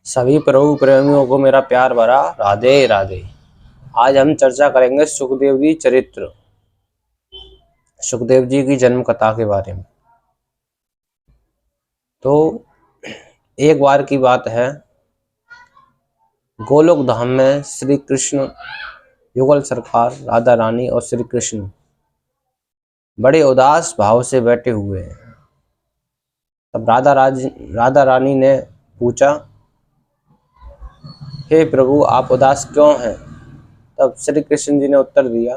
सभी प्रभु प्रेमियों को मेरा प्यार भरा राधे राधे। आज हम चर्चा करेंगे सुखदेव जी चरित्र, सुखदेव जी की जन्म कथा के बारे में। तो एक बार की बात है, गोलोक धाम में श्री कृष्ण, युगल सरकार, राधा रानी और श्री कृष्ण बड़े उदास भाव से बैठे हुए हैं। तब राधा रानी ने पूछा, हे प्रभु, आप उदास क्यों हैं? तब श्री कृष्ण जी ने उत्तर दिया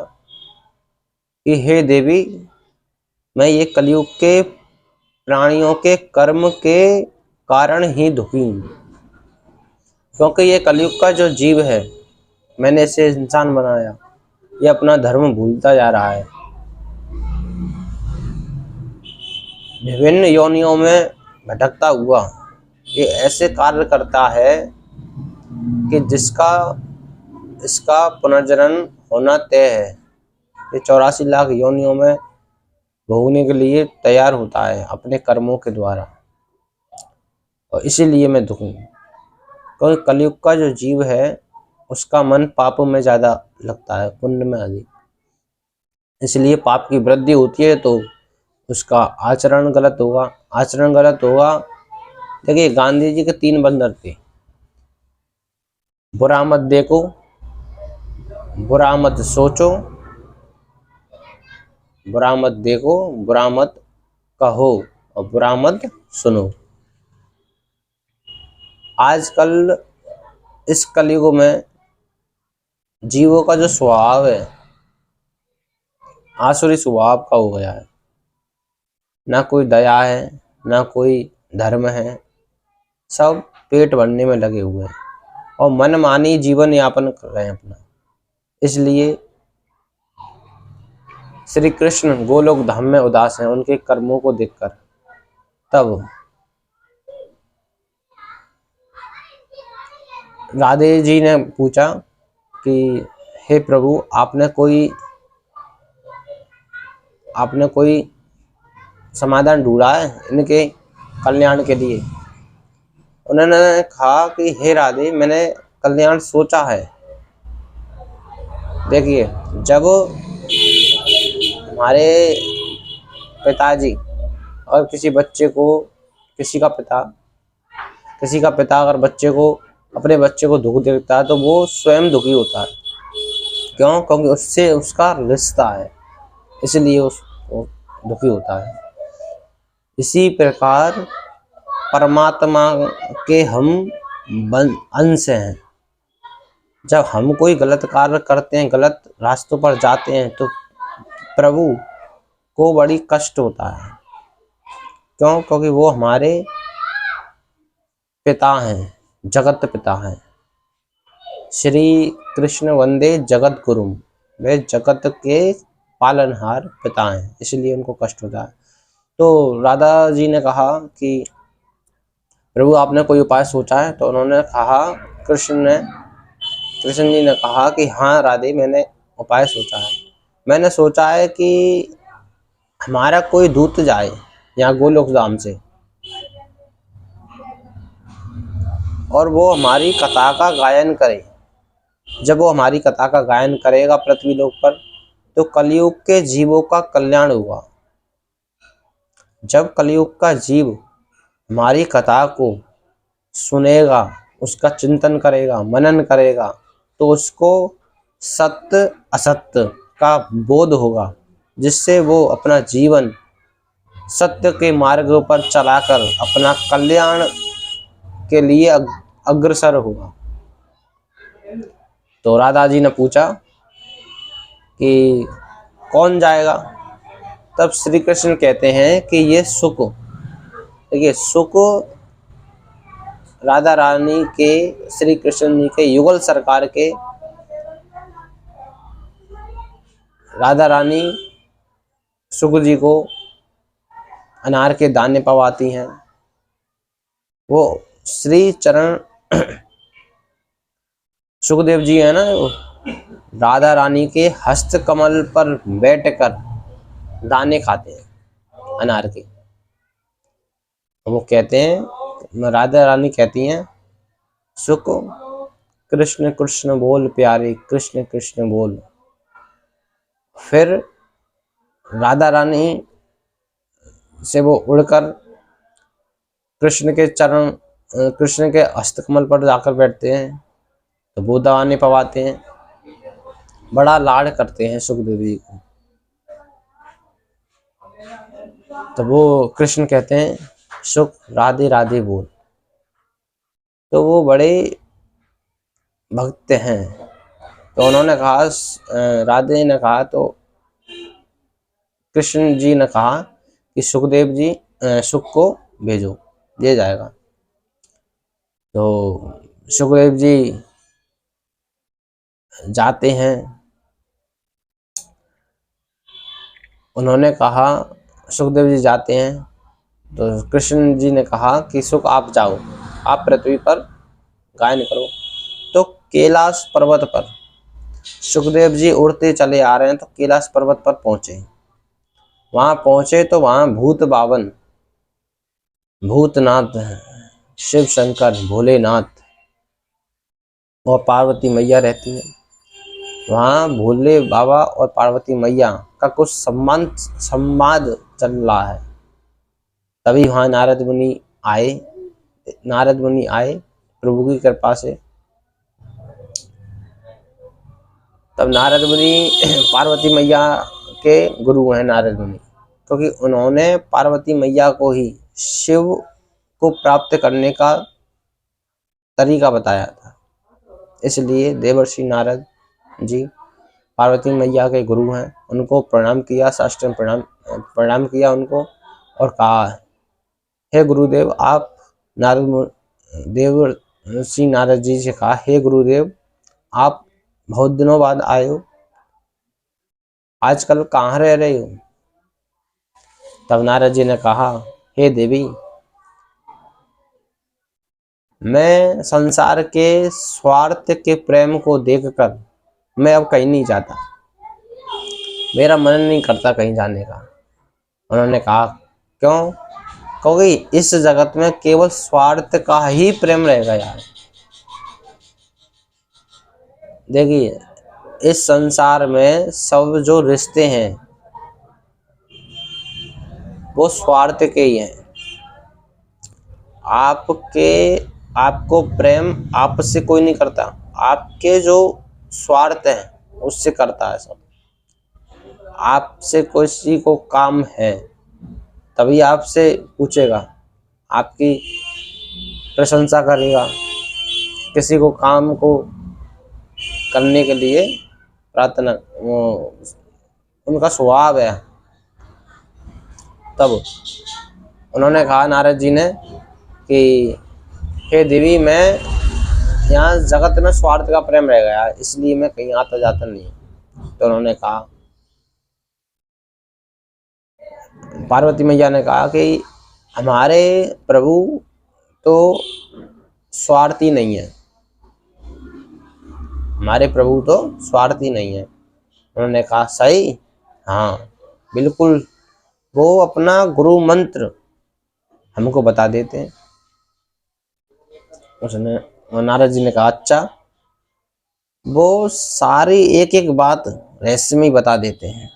कि हे देवी, मैं ये कलयुग के प्राणियों के कर्म के कारण ही दुखी हूँ, क्योंकि ये कलयुग का जो जीव है, मैंने इसे इंसान बनाया, ये अपना धर्म भूलता जा रहा है, विभिन्न योनियों में भटकता हुआ ये ऐसे कार्य करता है कि इसका पुनर्जन्म होना तय है। ये 84 लाख योनियों में भोगने के लिए तैयार होता है अपने कर्मों के द्वारा, और इसीलिए मैं दुखी हूँ। क्योंकि कलयुग का जो जीव है उसका मन पाप में ज़्यादा लगता है, पुण्य में अधिक। इसलिए पाप की वृद्धि होती है तो उसका आचरण गलत होगा। देखिए, गांधी जी के 3 बंदर थे, बुरा मत देखो, बुरा मत सोचो, बुरा मत देखो, बुरा मत कहो और बुरा मत सुनो। आजकल इस कलयुग में जीवों का जो स्वभाव है आसुरी स्वभाव का हो गया है। ना कोई दया है, ना कोई धर्म है, सब पेट भरने में लगे हुए हैं और मनमानी जीवन यापन कर रहे हैं अपना। इसलिए श्री कृष्ण गोलोक धाम में उदास हैं उनके कर्मों को देखकर। तब राधे जी ने पूछा कि हे प्रभु, आपने कोई समाधान ढूंढा है इनके कल्याण के लिए? उन्होंने कहा कि हे राधे, मैंने कल्याण सोचा है। देखिए, जब हमारे पिताजी और किसी का पिता अगर अपने बच्चे को दुख देता है तो वो स्वयं दुखी होता है। क्यों? क्योंकि उससे उसका रिश्ता है, इसलिए वो दुखी होता है। इसी प्रकार परमात्मा के हम अंश हैं। जब हम कोई गलत कार्य करते हैं, गलत रास्तों पर जाते हैं, तो प्रभु को बड़ी कष्ट होता है। क्यों? क्योंकि वो हमारे पिता हैं, जगत पिता हैं। श्री कृष्ण वंदे जगत गुरु, वे जगत के पालनहार पिता हैं, इसलिए उनको कष्ट होता है। तो राधा जी ने कहा कि प्रभु, आपने कोई उपाय सोचा है? तो उन्होंने कहा, कृष्ण जी ने कहा कि हाँ राधे, मैंने उपाय सोचा है। मैंने सोचा है कि हमारा कोई दूत जाए यहाँ गोलोक धाम से और वो हमारी कथा का गायन करे। जब वो हमारी कथा का गायन करेगा पृथ्वी लोक पर, तो कलयुग के जीवों का कल्याण होगा। जब कलयुग का जीव हमारी कथा को सुनेगा, उसका चिंतन करेगा, मनन करेगा, तो उसको सत्य असत्य का बोध होगा, जिससे वो अपना जीवन सत्य के मार्ग पर चलाकर अपना कल्याण के लिए अग्रसर होगा। तो राधा जी ने पूछा कि कौन जाएगा? तब श्री कृष्ण कहते हैं कि ये सुख, देखिए, सुख राधा रानी के, श्री कृष्ण जी के युगल सरकार के, राधा रानी सुख जी को अनार के दाने पवाती हैं। वो श्री चरण सुखदेव जी है ना, वो राधा रानी के हस्त कमल पर बैठकर दाने खाते हैं अनार के। वो कहते हैं, राधा रानी कहती हैं सुख कृष्ण कृष्ण बोल प्यारे, कृष्ण कृष्ण बोल। फिर राधा रानी से वो उड़कर कृष्ण के चरण, कृष्ण के हस्तकमल पर जाकर बैठते हैं, तो वो दवा नहीं पवाते हैं, बड़ा लाड करते हैं सुखदेव जी को। तो वो कृष्ण कहते हैं सुख राधे राधे बोल। तो वो बड़े भक्त हैं, तो उन्होंने कहा, राधे ने कहा, तो कृष्ण जी ने कहा कि सुखदेव जी सुख को भेजो, दिया जाएगा। तो सुखदेव जी जाते हैं, उन्होंने कहा, सुखदेव जी जाते हैं, तो कृष्ण जी ने कहा कि सुख आप जाओ, आप पृथ्वी पर गायन करो। तो कैलाश पर्वत पर सुखदेव जी उड़ते चले आ रहे हैं, तो कैलाश पर्वत पर पहुंचे। वहां पहुंचे तो वहां भूत बावन, भूतनाथ, शिव शंकर, भोलेनाथ और पार्वती मैया रहती हैं। वहाँ भोले बाबा और पार्वती मैया का कुछ संवाद चल रहा है। तभी वहाँ नारद मुनि आए प्रभु की कृपा से। तब नारद मुनि पार्वती मैया के गुरु हैं नारद मुनि, क्योंकि उन्होंने पार्वती मैया को ही शिव को प्राप्त करने का तरीका बताया था। इसलिए देवर्षि नारद जी पार्वती मैया के गुरु हैं, उनको प्रणाम किया, साष्टांग प्रणाम किया उनको, और कहा, हे गुरुदेव, आप देवर्षि नारद जी से कहा, हे गुरुदेव, आप बहुत दिनों बाद आए हो, आजकल कहाँ रह रहे हो? तब नारद जी ने कहा, हे देवी, मैं संसार के स्वार्थ के प्रेम को देखकर मैं अब कहीं नहीं जाता, मेरा मन नहीं करता कहीं जाने का। उन्होंने कहा, क्यों? क्योंकि इस जगत में केवल स्वार्थ का ही प्रेम रहेगा यार। देखिए, इस संसार में सब जो रिश्ते हैं वो स्वार्थ के ही हैं। आपको प्रेम आपसे कोई नहीं करता, आपके जो स्वार्थ है उससे करता है सब। आपसे किसी को काम है तभी आपसे पूछेगा, आपकी प्रशंसा करेगा, किसी को काम को करने के लिए प्रार्थना, उनका स्वभाव है। तब उन्होंने कहा नारद जी ने कि हे देवी, मैं यहाँ जगत में स्वार्थ का प्रेम रह गया, इसलिए मैं कहीं आता जाता नहीं। तो उन्होंने कहा, पार्वती मैया ने कहा कि हमारे प्रभु तो स्वार्थी नहीं है, हमारे प्रभु तो स्वार्थी नहीं है। उन्होंने कहा, सही? हाँ बिल्कुल, वो अपना गुरु मंत्र हमको बता देते हैं। उसने नारद जी ने कहा, अच्छा, वो सारी एक एक बात रहस्य में ही बता देते हैं।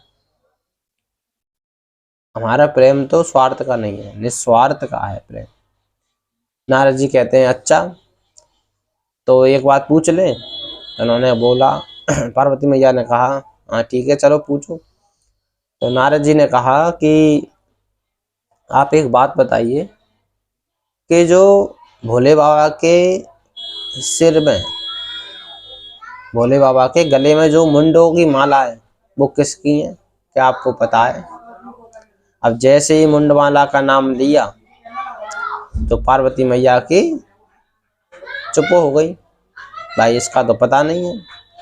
हमारा प्रेम तो स्वार्थ का नहीं है, निस्वार्थ का है प्रेम। नारद जी कहते हैं, अच्छा तो एक बात पूछ ले। उन्होंने बोला, पार्वती मैया ने कहा, हाँ ठीक है, चलो पूछो। तो नारद जी ने कहा कि आप एक बात बताइए कि जो भोले बाबा के सिर में, भोले बाबा के गले में जो मुंडों की माला है वो किसकी है? क्या आपको पता है? अब जैसे ही मुंडमाला का नाम लिया तो पार्वती मैया की चुप हो गई, भाई इसका तो पता नहीं है,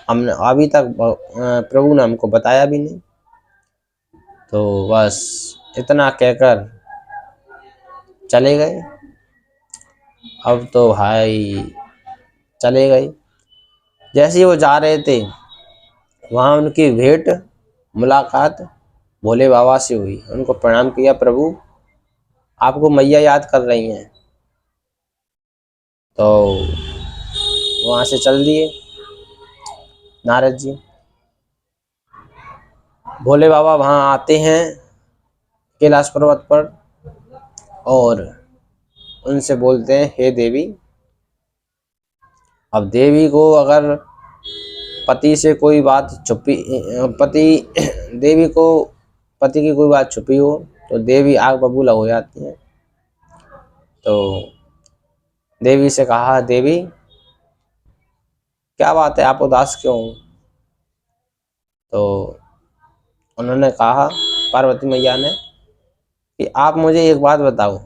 हमने अभी तक प्रभु ने हमको बताया भी नहीं। तो बस इतना कहकर चले गए। अब तो भाई चले गए। जैसे ही वो जा रहे थे वहाँ उनकी भेंट मुलाकात भोले बाबा से हुई। उनको प्रणाम किया, प्रभु आपको मैया याद कर रही हैं। तो वहाँ से चल दिए नारद जी। भोले बाबा वहाँ आते हैं कैलाश पर्वत पर और उनसे बोलते हैं, हे देवी। अब देवी को अगर पति से कोई बात छुपी, पति देवी को पति की कोई बात छुपी हो तो देवी आग बबूला हो जाती है। तो देवी से कहा, देवी क्या बात है, आप उदास क्यों हो? तो उन्होंने कहा, पार्वती मैया ने, कि आप मुझे एक बात बताओ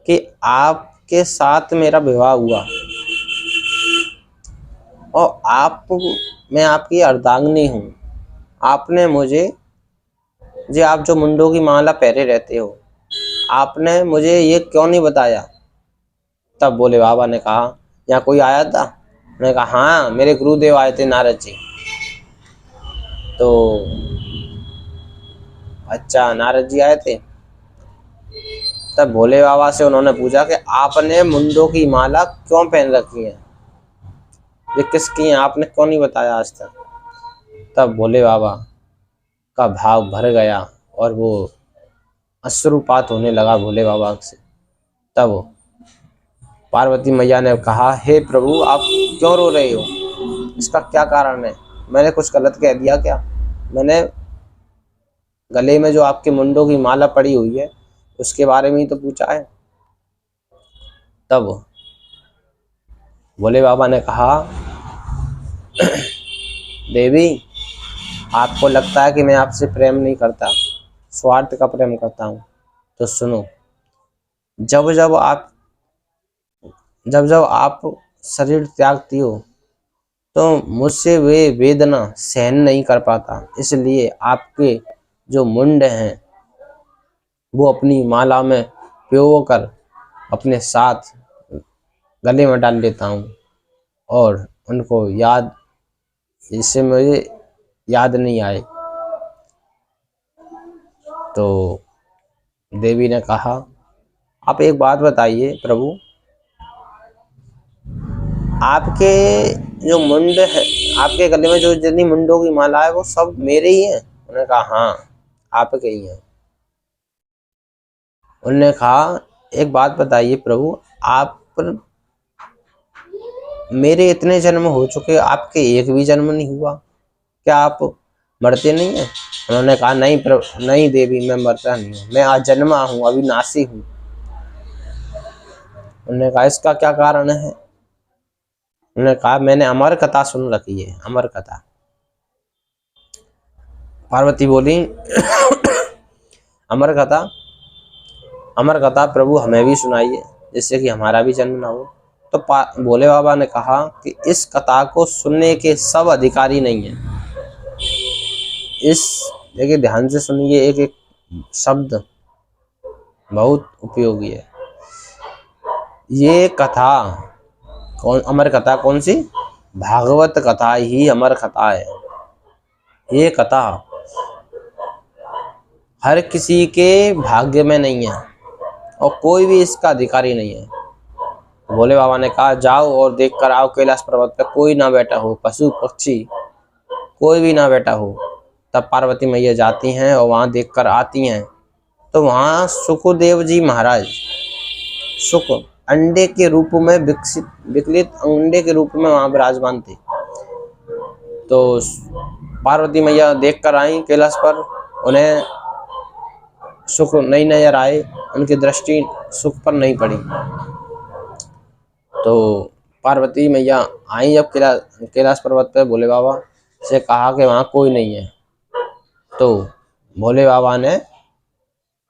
कि आपके साथ मेरा विवाह हुआ और मैं आपकी अर्धांगिनी हूँ। आपने मुझे, जी आप जो मुंडों की माला पहरे रहते हो, आपने मुझे ये क्यों नहीं बताया? तब भोले बाबा ने कहा, यहाँ कोई आया था? मैंने कहा, हाँ मेरे गुरुदेव आए थे, नारद जी। तो अच्छा, नारद जी आए थे। तब भोले बाबा से उन्होंने पूछा कि आपने मुंडों की माला क्यों पहन रखी है, ये किसकी है, आपने क्यों नहीं बताया आज तक? तब भोले बाबा का भाव भर गया और वो अश्रुपात होने लगा भोले बाबा से। तब पार्वती मैया ने कहा, हे प्रभु आप क्यों रो रहे हो, इसका क्या कारण है? मैंने कुछ गलत कह दिया क्या? मैंने गले में जो आपके मुंडों की माला पड़ी हुई है उसके बारे में ही तो पूछा है। तब भोले बाबा ने कहा, देवी आपको लगता है कि मैं आपसे प्रेम नहीं करता, स्वार्थ का प्रेम करता हूँ। तो सुनो, जब जब आप शरीर त्यागती हो तो मुझसे वे वेदना सहन नहीं कर पाता, इसलिए आपके जो मुंड हैं वो अपनी माला में पिरो कर अपने साथ गले में डाल लेता हूँ और उनको याद, इससे मुझे याद नहीं आए। तो देवी ने कहा, आप एक बात बताइए प्रभु, आपके जो मुंड है, आपके गले में जो जितनी मुंडों की माला है वो सब मेरे ही हैं? उन्होंने कहा, हाँ आपके ही हैं। उन्होंने कहा, एक बात बताइए प्रभु, आप मेरे इतने जन्म हो चुके, आपके एक भी जन्म नहीं हुआ, क्या आप मरते नहीं हैं? उन्होंने कहा, नहीं प्रभु, नहीं देवी, मैं मरता नहीं हूँ, मैं आज जन्मा हूँ, अविनाशी हूँ। उन्होंने कहा, इसका क्या कारण है? उन्होंने कहा, मैंने अमर कथा सुन रखी है, अमर कथा। पार्वती बोली, अमर कथा, अमर कथा प्रभु हमें भी सुनाइए, जिससे कि हमारा भी जन्म ना हो। तो भोले बाबा ने कहा कि इस कथा को सुनने के सब अधिकारी नहीं है। इस, देखिए ध्यान से सुनिए, एक एक शब्द बहुत उपयोगी है। ये कथा कौन, अमर कथा कौन सी? भागवत कथा ही अमर कथा है। ये कथा हर किसी के भाग्य में नहीं है और कोई भी इसका अधिकारी नहीं है। भोले बाबा ने कहा, जाओ और देख कर आओ, कैलाश पर्वत पर कोई ना बैठा हो, पशु पक्षी कोई भी ना बैठा हो। तब पार्वती मैया जाती हैं और वहाँ देख कर आती हैं तो वहाँ सुखदेव जी महाराज, सुख अंडे के रूप में विकलित अंडे के रूप में वहाँ विराजमान थे। तो पार्वती मैया देख कर आई कैलाश पर, उन्हें सुख नहीं नजर आए, उनकी दृष्टि सुख पर नहीं पड़ी। तो पार्वती मैया आई जब कैलाश पर्वत पर, भोले बाबा से कहा कि वहाँ कोई नहीं है। तो भोले बाबा ने,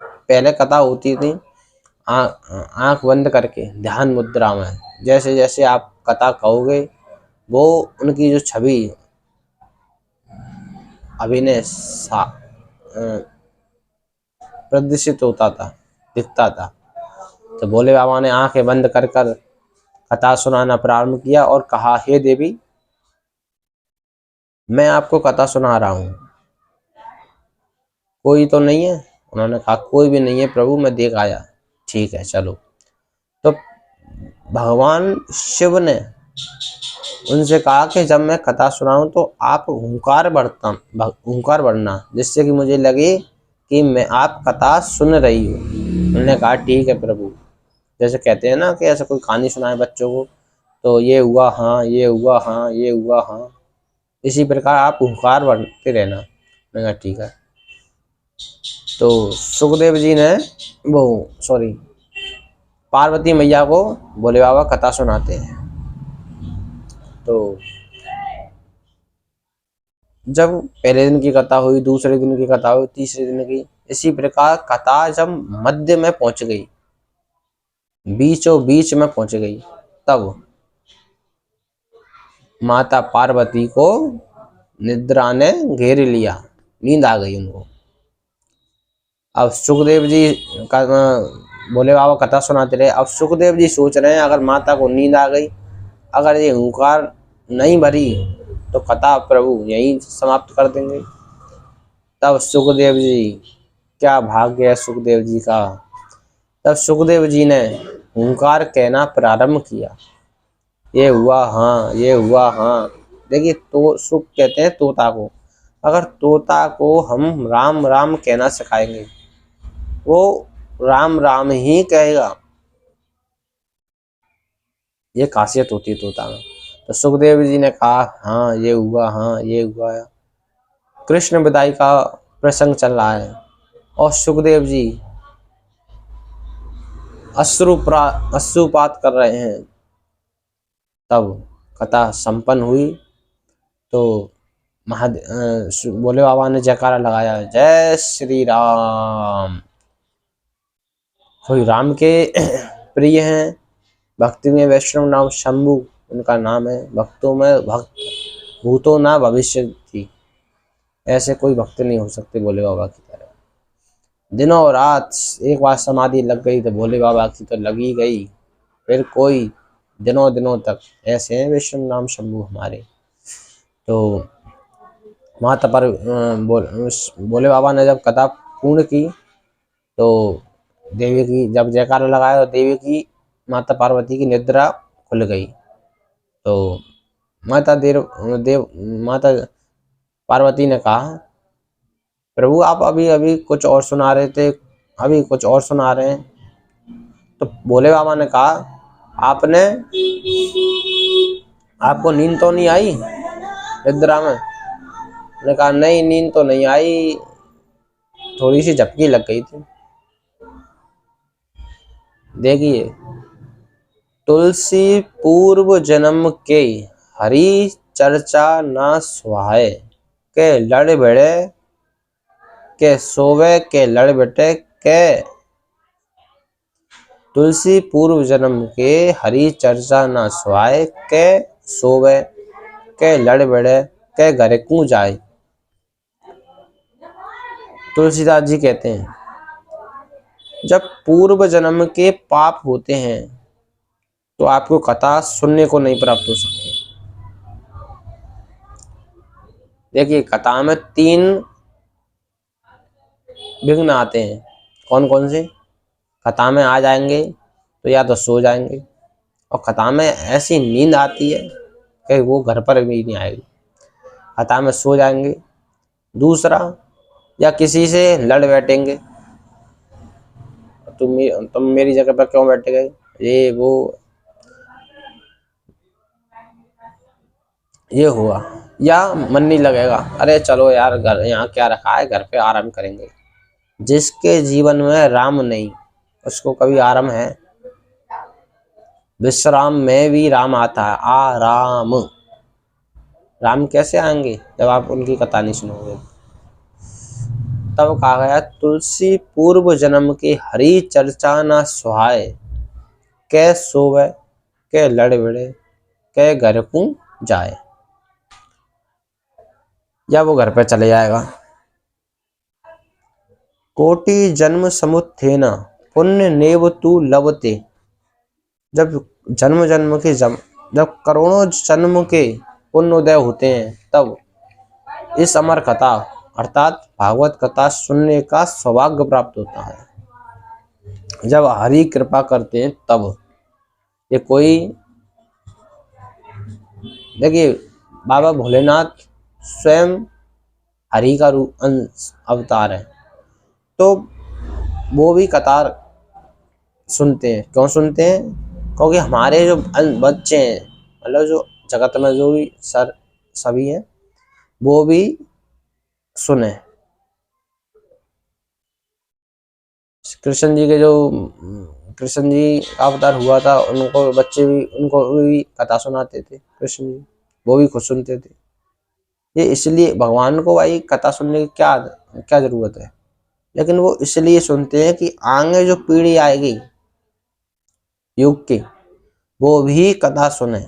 पहले कथा होती थी आंख बंद करके ध्यान मुद्रा में, जैसे जैसे आप कथा कहोगे वो उनकी जो छवि अभिनय प्रदर्शित होता था, दिखता था। तो भोले बाबा ने आंखें बंद कर कर कथा सुनाना प्रारंभ किया और कहा, हे देवी मैं आपको कथा सुना रहा हूँ, कोई तो नहीं है? उन्होंने कहा, कोई भी नहीं है प्रभु, मैं देख आया। ठीक है चलो। तो भगवान शिव ने उनसे कहा कि जब मैं कथा सुनाऊं तो आप हुंकार भरना, जिससे कि मुझे लगे कि मैं आप कथा सुन रही हो। उन्होंने कहा ठीक है प्रभु। जैसे कहते हैं ना कि ऐसा कोई कहानी सुनाए बच्चों को, तो ये हुआ हाँ, ये हुआ हाँ, ये हुआ हाँ, इसी प्रकार आप हुंकार भरते रहना। मैंने कहा ठीक है। तो सुखदेव जी ने पार्वती मैया को भोले बाबा कथा सुनाते हैं। तो जब पहले दिन की कथा हुई, दूसरे दिन की कथा हुई, तीसरे दिन की, इसी प्रकार कथा जब मध्य में पहुंच गई, बीचों बीच में पहुंच गई, तब माता पार्वती को निद्रा ने घेर लिया, नींद आ गई उनको। अब सुखदेव जी का भोले बाबा कथा सुनाते रहे। अब सुखदेव जी सोच रहे हैं अगर माता को नींद आ गई, अगर ये हुंकार नहीं भरी तो कथा प्रभु यहीं समाप्त कर देंगे। तब सुखदेव जी, क्या भाग्य है सुखदेव जी का, तब सुखदेव जी ने हुंकार कहना प्रारंभ किया। ये हुआ हाँ, ये हुआ हाँ। देखिए, तो सुख कहते हैं तोता को। अगर तोता को हम राम राम कहना सिखाएंगे, वो राम राम ही कहेगा। ये खासियत होती है तोता में। तो सुखदेव जी ने कहा हाँ ये हुआ, हाँ ये हुआ। कृष्ण विदाई का प्रसंग चल रहा है और सुखदेव जी अश्रुपात कर रहे हैं। तब कथा संपन्न हुई तो भोले बाबा ने जयकारा लगाया, जय श्री राम। कोई राम के प्रिय हैं, भक्ति में वैष्णव नाम शंभु उनका नाम है। भक्तों में भक्त, भूतो ना भविष्य थी। ऐसे कोई भक्त नहीं हो सकते भोले बाबा की तरह। दिनों रात एक बार समाधि लग गई तो भोले बाबा की तो लगी गई, फिर कोई दिनों दिनों तक। ऐसे हैं वैष्णव नाम शंभु हमारे। तो माता पर भोले बाबा ने जब कथा पूर्ण की तो देवी की जब जयकारा लगाया तो देवी की, माता पार्वती की निद्रा खुल गई। तो माता पार्वती ने कहा प्रभु आप अभी अभी कुछ और सुना रहे थे, अभी कुछ और सुना रहे हैं। तो भोले बाबा ने कहा आपको नींद तो नहीं आई निद्रा में? ने कहा नहीं, नींद तो नहीं आई, थोड़ी सी झपकी लग गई थी। देखिए, तुलसी पूर्व जन्म के हरि चर्चा ना सुहाए, के लड़ भिड़े के सोवे के लड़ बेटे के। तुलसी पूर्व जन्म के हरि चर्चा ना सुहाए, के सोवे के लड़ भिड़े के घर क्यों जाए। तुलसीदास जी कहते हैं जब पूर्व जन्म के पाप होते हैं तो आपको कथा सुनने को नहीं प्राप्त हो सकती। देखिए, कथा में 3 विघ्न आते हैं। कौन कौन से? कथा में आ जाएंगे तो या तो सो जाएंगे, और कथा में ऐसी नींद आती है कि वो घर पर भी नहीं आएगी। कथा में सो जाएंगे। दूसरा, या किसी से लड़ बैठेंगे, तुम मेरी जगह पर क्यों बैठ गए, ये वो, ये हुआ। या मन नहीं लगेगा, अरे चलो यार घर यहाँ क्या रखा है, घर पे आराम करेंगे। जिसके जीवन में राम नहीं उसको कभी आराम है? विश्राम में भी राम आता है, आराम। राम कैसे आएंगे जब आप उनकी कथा नहीं सुनोगे? तब कहा गया तुलसी पूर्व जन्म की हरि चर्चा ना सुहाए, के सोवे के लड़ भिड़े के घर को जाए। या वो घर पे चले जाएगा। कोटि जन्म समुत्थेन पुण्य नेव तू लवते। जब जन्म जन्म के जब करोड़ों जन्म के पुण्य उदय होते हैं तब इस अमर कथा अर्थात भागवत कथा सुनने का सौभाग्य प्राप्त होता है। जब हरि कृपा करते हैं तब ये कोई, देखिए बाबा भोलेनाथ स्वयं हरि का रूप अवतार है, तो वो भी कतार सुनते हैं। क्यों सुनते हैं? क्योंकि हमारे जो बच्चे हैं, मतलब जो जगत में जो भी सभी हैं, वो भी सुने। कृष्ण जी के जो कृष्ण जी का अवतार हुआ था, उनको बच्चे भी, उनको भी कथा सुनाते थे कृष्ण जी, वो भी खुद सुनते थे। ये इसलिए भगवान को भाई कथा सुनने की क्या क्या जरूरत है, लेकिन वो इसलिए सुनते हैं कि आगे जो पीढ़ी आएगी युग की, वो भी कथा सुने।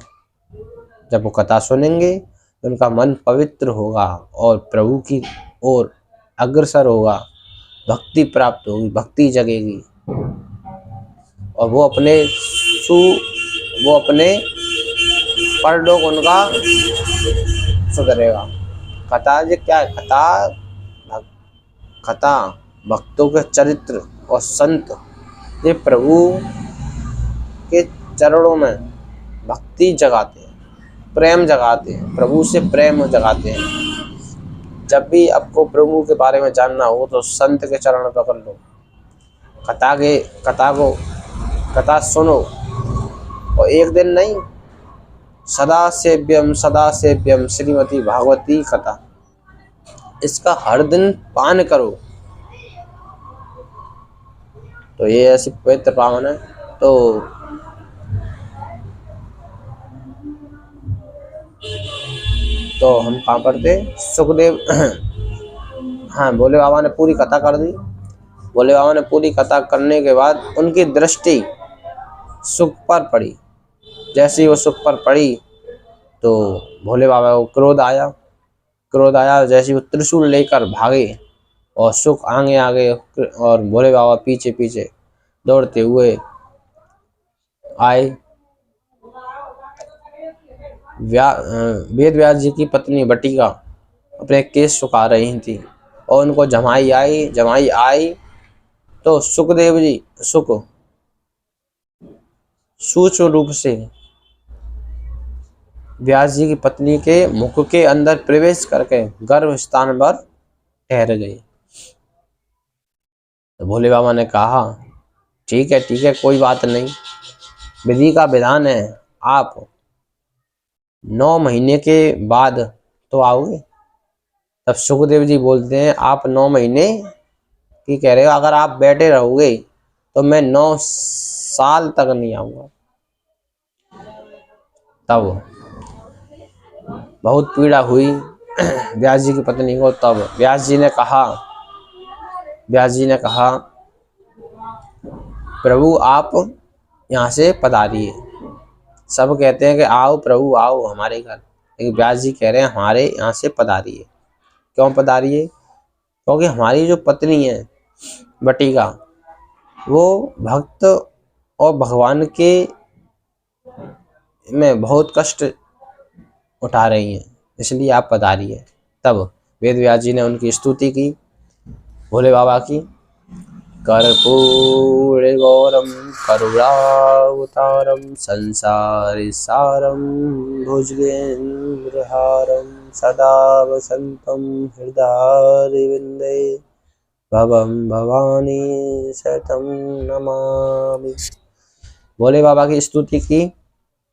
जब वो कथा सुनेंगे तो उनका मन पवित्र होगा और प्रभु की ओर अग्रसर होगा, भक्ति प्राप्त होगी, भक्ति जगेगी, और वो अपने परलोक उनका सुधरेगा। कथा जो क्या है? कथा भक्तों के चरित्र और संत, ये प्रभु के चरणों में भक्ति जगाते हैं, प्रेम जगाते हैं, प्रभु से प्रेम जगाते हैं। जब भी आपको प्रभु के बारे में जानना हो तो संत के चरण पकड़ लो, कथा सुनो, और एक दिन नहीं, सदा सेव्यम श्रीमती भागवती कथा, इसका हर दिन पान करो। तो ये ऐसी पवित्र पावन है। तो हम कहाँ पर थे? सुखदेव हाँ, भोले बाबा ने पूरी कथा कर दी। भोले बाबा ने पूरी कथा करने के बाद उनकी दृष्टि सुख पर पड़ी। जैसे ही वो सुख पर पड़ी तो भोले बाबा को क्रोध आया। जैसे वो त्रिशूल लेकर भागे और सुख आगे आगे और भोले बाबा पीछे पीछे दौड़ते हुए आए। वेद व्यास जी की पत्नी बटिका अपने केस सुखा रही थी और उनको जमाई आई तो सुखदेव जी सूक्ष्म रूप से व्यास जी की पत्नी के मुख के अंदर प्रवेश करके गर्भ स्थान पर ठहर गई। तो भोले बाबा ने कहा, ठीक है, कोई बात नहीं, विधि का विधान है, आप 9 महीने के बाद तो आओगे। तब सुखदेव जी बोलते हैं, आप 9 महीने की कह रहे हो? अगर आप बैठे रहोगे तो मैं 9 साल तक नहीं आऊंगा। तब बहुत पीड़ा हुई व्यास जी की पत्नी को। तब व्यास जी ने कहा, प्रभु आप यहाँ से पधारिए। सब कहते हैं कि आओ प्रभु आओ हमारे घर, लेकिन व्यास जी कह रहे हैं हमारे यहाँ से पधारिए। क्यों पधारिए? क्योंकि हमारी जो पत्नी है बटिका, वो भक्त और भगवान के में बहुत कष्ट उठा रही हैं, इसलिए आप पधारिए। तब वेद व्यास जी ने उनकी स्तुति की भोले बाबा की। कर्पूर गौरम करुणावतारम संसार सारम भुजगेन्द्रहारम सदा वसंतम हृदयविंदे भवम भवानी सतम नमामि। भोले बाबा की स्तुति की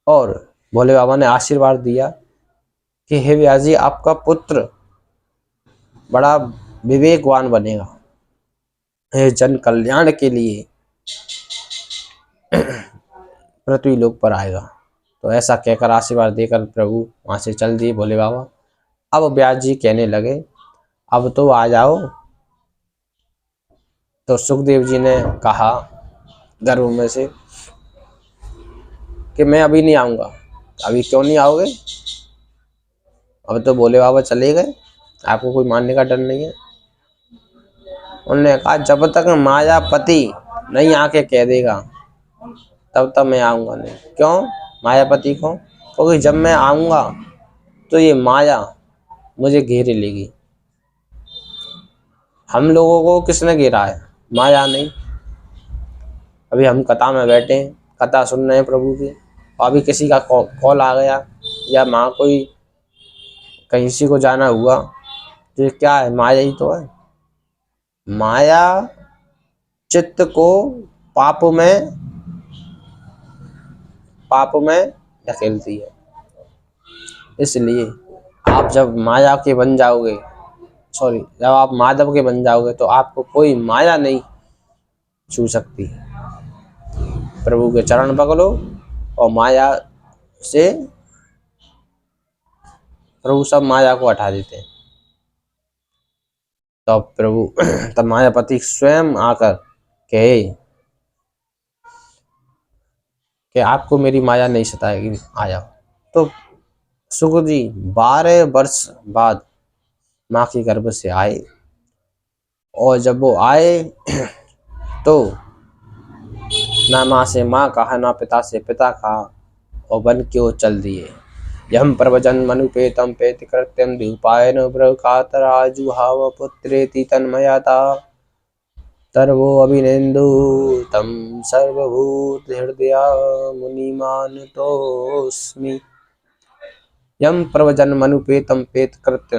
और भोले बाबा ने आशीर्वाद दिया कि हे व्यास जी, आपका पुत्र बड़ा विवेकवान बनेगा, जन कल्याण के लिए पृथ्वी लोक पर आएगा। तो ऐसा कहकर आशीर्वाद देकर प्रभु वहां से चल दिए भोले बाबा। अब व्यास जी कहने लगे, अब तो आ जाओ। तो सुखदेव जी ने कहा गर्भ में से कि मैं अभी नहीं आऊंगा। अभी क्यों नहीं आओगे? अब तो भोले बाबा चले गए, आपको कोई मानने का डर नहीं है। उन्होंने कहा, जब तक मायापति नहीं आके कह देगा तब तक मैं आऊंगा नहीं। क्यों मायापति को? क्योंकि जब मैं आऊंगा तो ये माया मुझे घेरे लेगी। हम लोगों को किसने घेरा है? माया नहीं। अभी हम कथा में बैठे हैं, कथा सुन रहे हैं प्रभु की, अभी किसी का कॉल आ गया या माँ कोई कहीं से को जाना हुआ, तो ये क्या है? माया ही तो है। माया चित्त को पाप में धकेलती है। इसलिए आप जब माया के बन जाओगे, जब आप माधव के बन जाओगे तो आपको कोई माया नहीं छू सकती। प्रभु के चरण पकड़ो और माया से प्रभु सब माया को हटा देते हैं। तो प्रभु तब मायापति स्वयं आकर कहे कि आपको मेरी माया नहीं सताएगी, आ जाओ। तो सुख जी 12 वर्ष बाद माँ के गर्भ से आए, और जब वो आए तो ना माँ से माँ कहा, ना पिता से पिता कहा, और बन के वो चल दिए। यम प्रवचन मनुपेतम पेत कृत्यम द्युपायन ब्रकातराजुहाव पुत्रेति तन्मयता तर्वो अभिनेन्दु तम सर्वभूत हृदय मुनिमानतोस्मि। यम प्रवचन मनुपेतम पेत कृत्यम